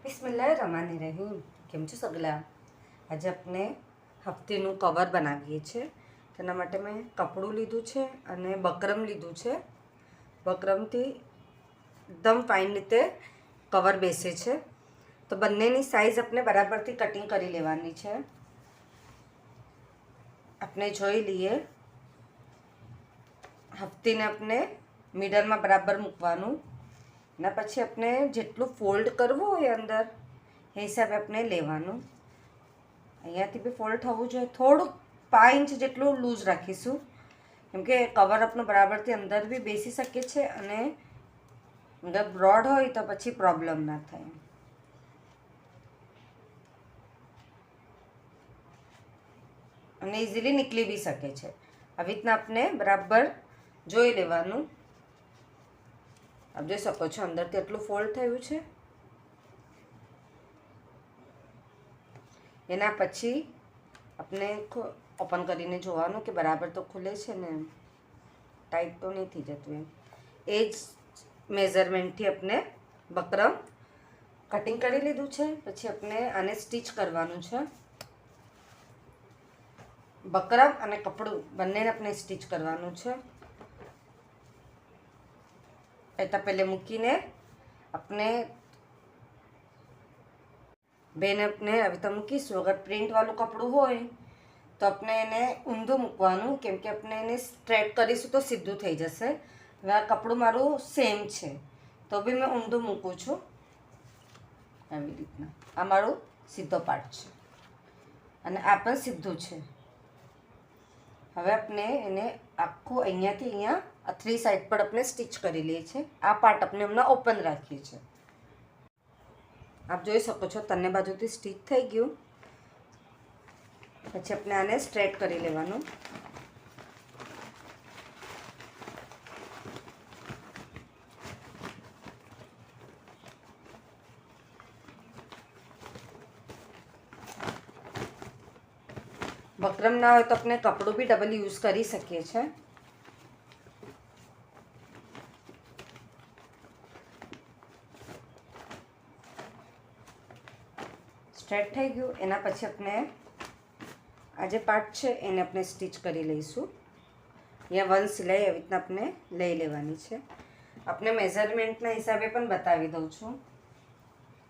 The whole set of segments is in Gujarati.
બિસ્મિલ્લાહિર્રહમાનિર્રહીમ। કેમ છો સગલા? આજે આપણે હફતીનું કવર બનાવીએ છીએ। તેના માટે મેં કપડું લીધું છે અને બકરમ લીધું છે। બકરમથી એકદમ ફાઇન રીતે કવર બેસે છે। તો બંનેની સાઈઝ આપણે બરાબરથી કટિંગ કરી લેવાની છે। આપણે જોઈ લઈએ, હફતીને આપણે મિડલમાં બરાબર મૂકવાનું। એના પછી આપણે જેટલું ફોલ્ડ કરવું હોય અંદર એ હિસાબે આપણે લેવાનું। અહીંયાથી બી ફોલ્ડ થવું જોઈએ, થોડુંક 5 ઇંચ જેટલું લૂઝ રાખીશું, કેમકે કવર આપણું બરાબરથી અંદર બી બેસી શકે છે અને અંદર બ્રોડ હોય તો પછી પ્રોબ્લેમ ના થાય। અને ઇઝીલી નીકળી બી શકે છે। આવી રીતના આપણે બરાબર જોઈ લેવાનું। આપ જોઈ શકો છો અંદરથી એટલું ફોલ્ડ થયું છે। એના પછી આપણે ઓપન કરીને જોવાનું કે બરાબર તો ખુલે છે ને, ટાઈટ તો નહીં થઈ જતું એમ। એ જ મેઝરમેન્ટથી આપણે બકરમ કટિંગ કરી લીધું છે। પછી આપણે આને સ્ટીચ કરવાનું છે। બકરમ અને કપડું બંનેને આપણે સ્ટીચ કરવાનું છે। પહેલાં પહેલે મૂકીને આપણે બેને આપણે આવી રીતે મૂકીશું। અગર પ્રિન્ટવાળું કપડું હોય તો આપણે એને ઊંધું મૂકવાનું, કેમ કે આપણે એને સ્ટ્રેટ કરીશું તો સીધું થઈ જશે। હવે આ કપડું મારું સેમ છે તો બી મેં ઊંધું મૂકું છું આવી રીતના। આ મારું સીધો પાર્ટ છે અને આ પણ સીધું છે। હવે આપણે એને આખું અહીંયાથી અહીંયા આ 3 સાઈડ પર આપણે સ્ટીચ કરી લઈએ છીએ। આ પાર્ટ આપણે હમણાં ઓપન રાખીએ છીએ। આપ જોઈ શકો છો બંને બાજુથી સ્ટીચ થઈ ગયું। પછી આપણે આને સ્ટ્રેટ કરી લેવાનું। બકરમ ના હોય તો આપણે કપડું બી ડબલ યુઝ કરી શકીએ છીએ। સ્ટ્રેટ થઈ ગયું। એના પછી આપણે આ જે પાર્ટ છે એને આપણે સ્ટીચ કરી લઈશું। અહીંયા 1 સિલાઈ આવી રીતના આપણે લઈ લેવાની છે। આપણે મેઝરમેન્ટના હિસાબે પણ બતાવી દઉં છું।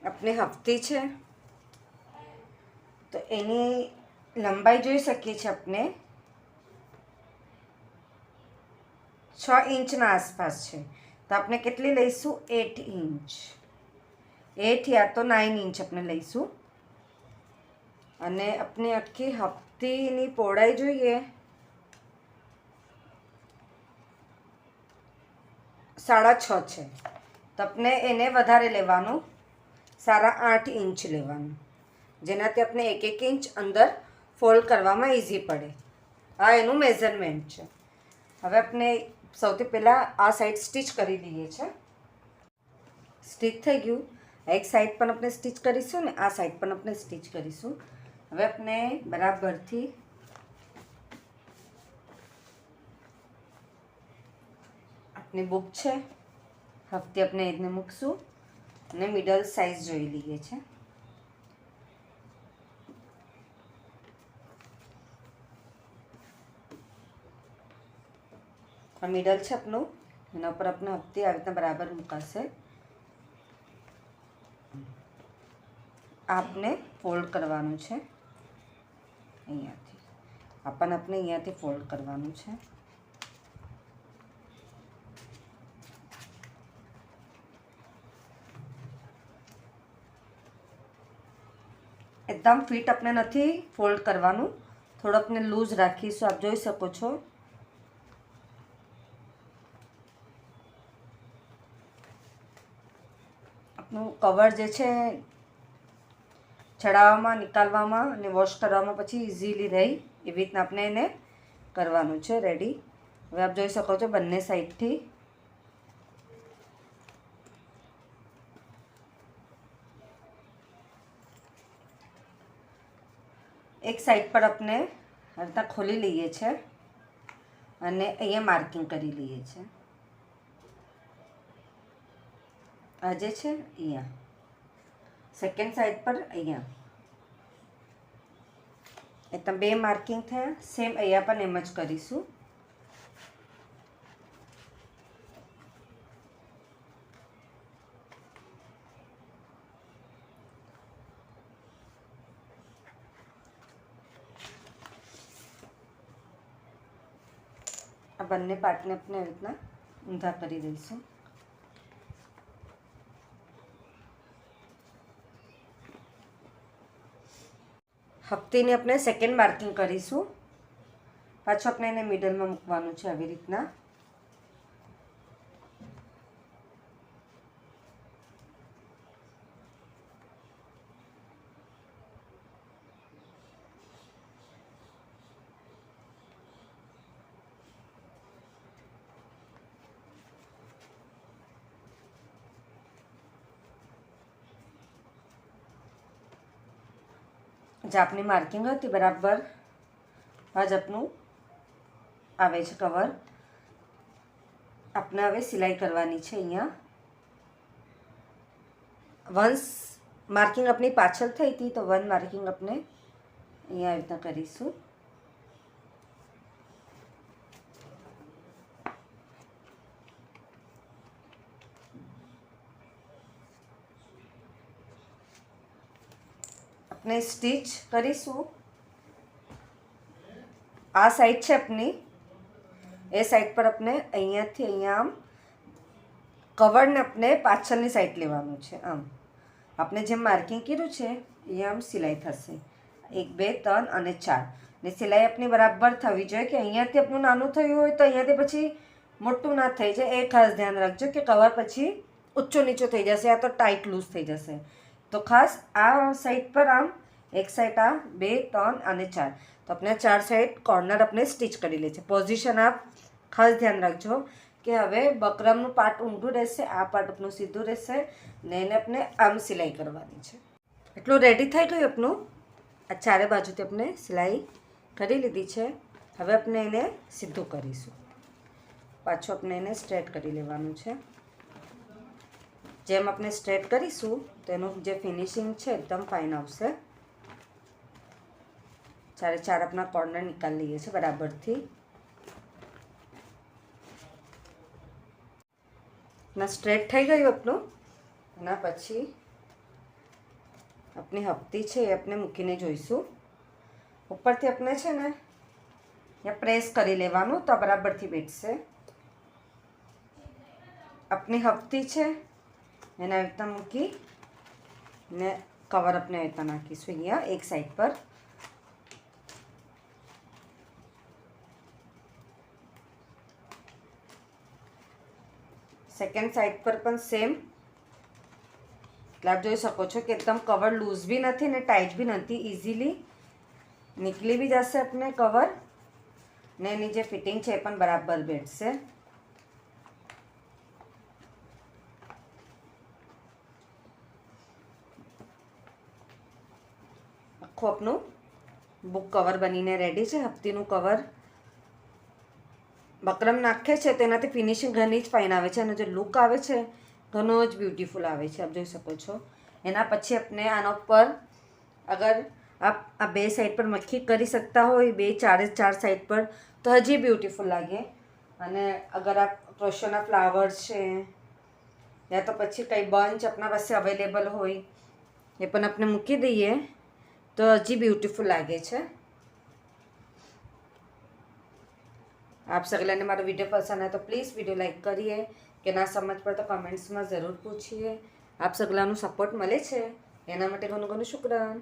આપણે હફતી છે તો એની લંબાઈ જોઈ શકીએ છીએ આપણે 6 ઇંચના આસપાસ છે, તો આપણે કેટલી લઈશું? 8 ઇંચ। 8 યા તો 9 ઇંચ આપણે લઈશું। અને આપણે આખી હફતીની પહોળાઈ જોઈએ 6.5 છે, તો આપણે એને વધારે લેવાનું, 8.5 ઇંચ લેવાનું, જેનાથી આપણે 1 ઇંચ અંદર ફોલ્ડ કરવામાં ઇઝી પડે। આ એનું મેઝરમેન્ટ છે। હવે આપણે સૌથી પહેલાં આ સાઈડ સ્ટીચ કરી દઈએ છીએ। સ્ટીચ થઈ ગયું। એક સાઈડ પણ આપણે સ્ટીચ કરીશું ને આ સાઈડ પણ આપણે સ્ટીચ કરીશું। હવે આપણે બરાબરથી આપની બુક છે હફતી આપણે એને મૂકશું અને મિડલ સાઈઝ જોઈ લઈએ છીએ। આ મિડલ છે આપણું, એના ઉપર આપણે હફતી આવી રીતના બરાબર મૂકાશે। આપને ફોલ્ડ કરવાનું છે અહીંયાથી, આપણને અહીંયાથી ફોલ્ડ કરવાનું છે। એકદમ ફિટ આપણે નથી ફોલ્ડ કરવાનું, થોડું આપણે લૂઝ રાખીશું। આપ જોઈ શકો છો આપણું કવર જે છે ચડાવવામાં, નિકાલવામાં અને વોશ કરવામાં પછી ઇઝીલી રહે એવી રીતના આપણે એને કરવાનું છે રેડી। હવે આપ જોઈ શકો છો બંને સાઈડથી એક સાઈડ પર આપણે આ રીતના ખોલી લઈએ છીએ અને અહીંયા માર્કિંગ કરી લઈએ છીએ। આ જે છે અહીંયા સેકન્ડ સાઈડ પર અહીંયા એકદમ 2 માર્કિંગ થયા. સેમ અહીંયા પણ એમ જ કરીશું. આ બંને પાર્ટને આપણે આવી રીતના ઊંધા કરી દઈશું. હપ્તીને આપણે સેકન્ડ માર્કિંગ કરીશું. પાછું આપણે એને મિડલમાં મૂકવાનું છે આવી રીતના. જે આપની માર્કિંગ હતી બરાબર આજ આપનું આવે છે કવર. આપણે હવે સિલાઈ કરવાની છે. અહીંયા વન્સ માર્કિંગ આપણી પાછળ થઈ હતી તો 1 માર્કિંગ આપણે અહીંયા આવી રીતના કરીશું. આપણે સ્ટીચ કરીશું. આ સાઈડ છે આપની, એ સાઈડ પર આપણે અહીંયાથી અહીંયા આમ કવરને આપણે પાછળની સાઈડ લેવાનું છે. આમ આપણે જેમ માર્કિંગ કર્યું છે અહીંયા આમ સિલાઈ થશે. 1 2 3 અને 4 ને સિલાઈ આપણી બરાબર થવી જોઈએ કે અહીંયાથી આપણું નાનું થયું હોય તો અહીંયાથી પછી મોટું ના થઈ જાય. એ ખાસ ધ્યાન રાખજો કે કવર પછી ઊંચો નીચો થઈ જશે, આ તો ટાઈટ લૂઝ થઈ જશે. તો ખાસ આ સાઈડ પર આમ એક સાઈડ આ 2 3 અને 4 તો આપણે 4 સાઈડ કોર્નર આપણે સ્ટીચ કરી લે છે. પોઝિશન આપ ખાસ ધ્યાન રાખજો કે હવે બકરમનું પાર્ટ ઊંધું રહેશે, આ પાર્ટ આપણું સીધું રહેશે ને એને આપણે આમ સિલાઈ કરવાની છે. એટલું રેડી થઈ ગયું આપણું. આ ચારે બાજુથી આપણે સિલાઈ કરી લીધી છે. હવે આપણે એને સીધું કરીશું. પાછું આપણે એને સ્ટ્રેટ કરી લેવાનું છે. જેમ આપણે સ્ટ્રેટ કરીશું તો એનું જે ફિનિશિંગ છે એકદમ ફાઇન આવશે. ચારે ચાર આપણા કોર્નર નિકાળી લઈએ છીએ બરાબરથી. ના સ્ટ્રેટ થઈ ગયું આપણું. એના પછી આપણી હપ્તી છે એ આપણે મૂકીને જોઈશું. ઉપરથી આપણે છે ને ત્યાં પ્રેસ કરી લેવાનું તો બરાબરથી બેઠશે. આપણી હપ્તી છે એને આવી રીતના મૂકી ને કવર આપણે આવી રીતના નાખીશું અહીંયા એક સાઈડ પર. સેકન્ડ સાઈડ પર પણ સેમ. એટલે આપ જોઈ શકો છો કે એકદમ કવર લૂઝ બી નથી ને ટાઈટ બી નથી. ઇઝીલી નીકળી બી જશે આપણે કવર ને એની જે ફિટિંગ છે એ પણ બરાબર બેઠશે. આખું આપનું બુક કવર બનીને રેડી છે. હપ્તીનું કવર બકરમ નાખે છે તેનાથી ફિનિશિંગ ઘણી જ ફાઇન આવે છે અને જે લુક આવે છે ઘણો જ બ્યુટીફુલ આવે છે. આપ જોઈ શકો છો. એના પછી આપણે આના ઉપર અગર આપ આ 2 સાઈડ પર મક્ખી કરી શકતા હોય, 4 સાઈડ પર તો હજી બ્યુટીફુલ લાગે. અને અગર આપ ક્રોશોના ફ્લાવર્સ છે યા તો પછી કંઈ બંચ આપણા પાસે અવેલેબલ હોય એ પણ આપણે મૂકી દઈએ તો હજી બ્યુટીફુલ લાગે છે. आप सगला ने मारो वीडियो पसंद है तो प्लीज़ वीडियो लाइक करिए. કે ના સમજ પડે તો કમેન્ટ્સમાં જરૂર પૂછીએ. આપ સગલાનું સપોર્ટ મળે છે એના માટે ઘણું ઘણું શુક્રાન.